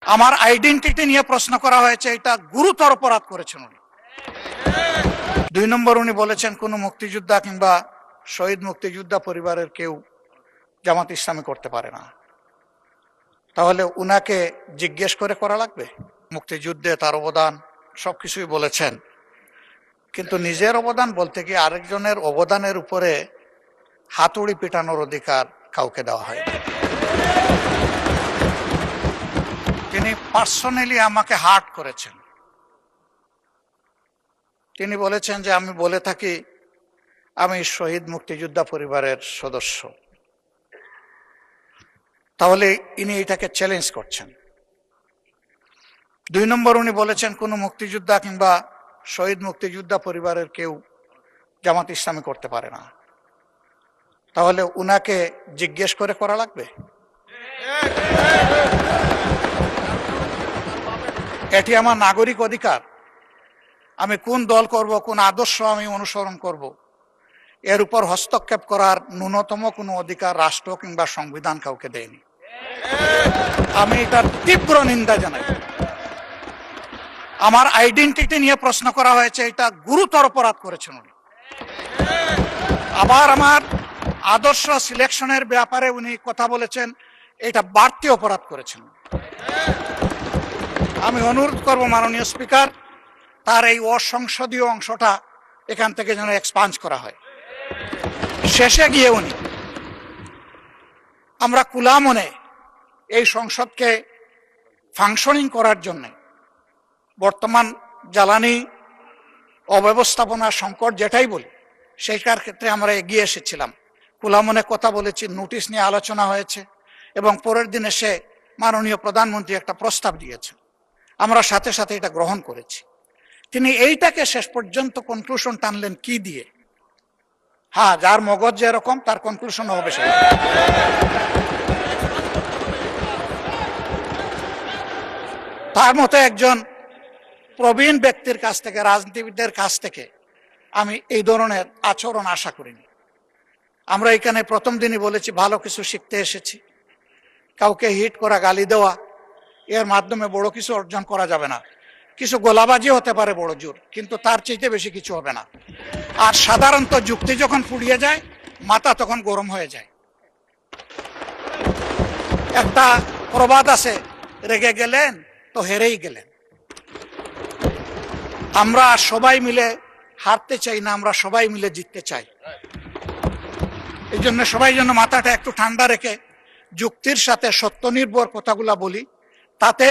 আমার আইডেন্টিটি নিয়ে প্রশ্ন করা হয়েছে, এটা গুরুতর অপরাধ করেছেন উনি। 2 নম্বর, উনি বলেছেন কোন মুক্তিযোদ্ধা কিংবা শহীদ মুক্তিযোদ্ধা পরিবারের কেউ জামাত ইসলামী করতে পারে না। তাহলে উনাকে জিজ্ঞেস করে করা লাগবে? মুক্তিযুদ্ধে তার অবদান সবকিছুই বলেছেন, কিন্তু নিজের অবদান বলতে গিয়ে আরেকজনের অবদানের উপরে হাতুড়ি পিটানোর অধিকার কাউকে দেওয়া হয়। তিনি পার্সোনালি আমাকে হার্ট করেছেন। তিনি বলেছেন যে আমি বলে থাকি আমি শহীদ মুক্তিযোদ্ধা পরিবারের সদস্য। তাহলে ইনি এটাকে চ্যালেঞ্জ করছেন। 2 নম্বর, উনি বলেছেন কোন মুক্তিযোদ্ধা কিংবা শহীদ মুক্তিযোদ্ধা পরিবারের কেউ জামাত ইসলামী করতে পারে না। তাহলে উনাকে জিজ্ঞেস করে করা লাগবে? এটি আমার নাগরিক অধিকার। আমি কোন দল করব, কোন আদর্শ আমি অনুসরণ করব, এর উপর হস্তক্ষেপ করার ন্যূনতম কোনো অধিকার রাষ্ট্র কিংবা সংবিধান কাউকে দেয়নি। আমি এটার তীব্র নিন্দা জানাই। আমার আইডেন্টিটি নিয়ে প্রশ্ন করা হয়েছে, এটা গুরুতর অপরাধ করেছেন উনি। আবার আমার আদর্শ সিলেকশনের ব্যাপারে উনি কথা বলেছেন, এটা বাড়তি অপরাধ করেছেন। আমি অনুরোধ করব মাননীয় স্পিকার, তার এই অসংসদীয় অংশটা এখান থেকে যেন এক্সপান্স করা হয়। শেষে গিয়ে উনি আমরা কুলা মনে এই সংসদকে ফাংশনিং করার জন্য বর্তমান জ্বালানি অব্যবস্থাপনা সংকট যেটাই বলি সেইটার ক্ষেত্রে আমরা এগিয়ে এসেছিলাম। কুলা মনে কথা বলেছি, নোটিশ নিয়ে আলোচনা হয়েছে এবং পরের দিন এসে মাননীয় প্রধানমন্ত্রী একটা প্রস্তাব দিয়েছেন, আমরা সাথে সাথে এটা গ্রহণ করেছি। তিনি এইটাকে শেষ পর্যন্ত কনক্লুশন টানলেন কি দিয়ে? হ্যাঁ, যার মগজ যেরকম তার কনক্লুশন হবে সেই। তার মতো একজন প্রবীণ ব্যক্তির কাছ থেকে, রাজনীতিবিদদের কাছ থেকে আমি এই ধরনের আচরণ আশা করিনি। আমরা এখানে প্রথম দিনই বলেছি ভালো কিছু শিখতে এসেছি। কাউকে হিট করা, গালি দেওয়া, এর মাধ্যমে বড় কিছু অর্জন করা যাবে না। কিছু গোলাবাজি হতে পারে বড় জোর, কিন্তু তার চাইতে বেশি কিছু হবে না। আর সাধারণত যুক্তি যখন ফুরিয়ে যায়, মাথা তখন গরম হয়ে যায়। একটা প্রবাদ আছে, রেগে গেলেন তো হেরেই গেলেন। আমরা সবাই মিলে হারতে চাই না, আমরা সবাই মিলে জিততে চাই। এই জন্য সবাই যেন মাথাটা একটু ঠান্ডা রেখে যুক্তির সাথে সত্য নির্ভর কথাগুলা বলি, তাতে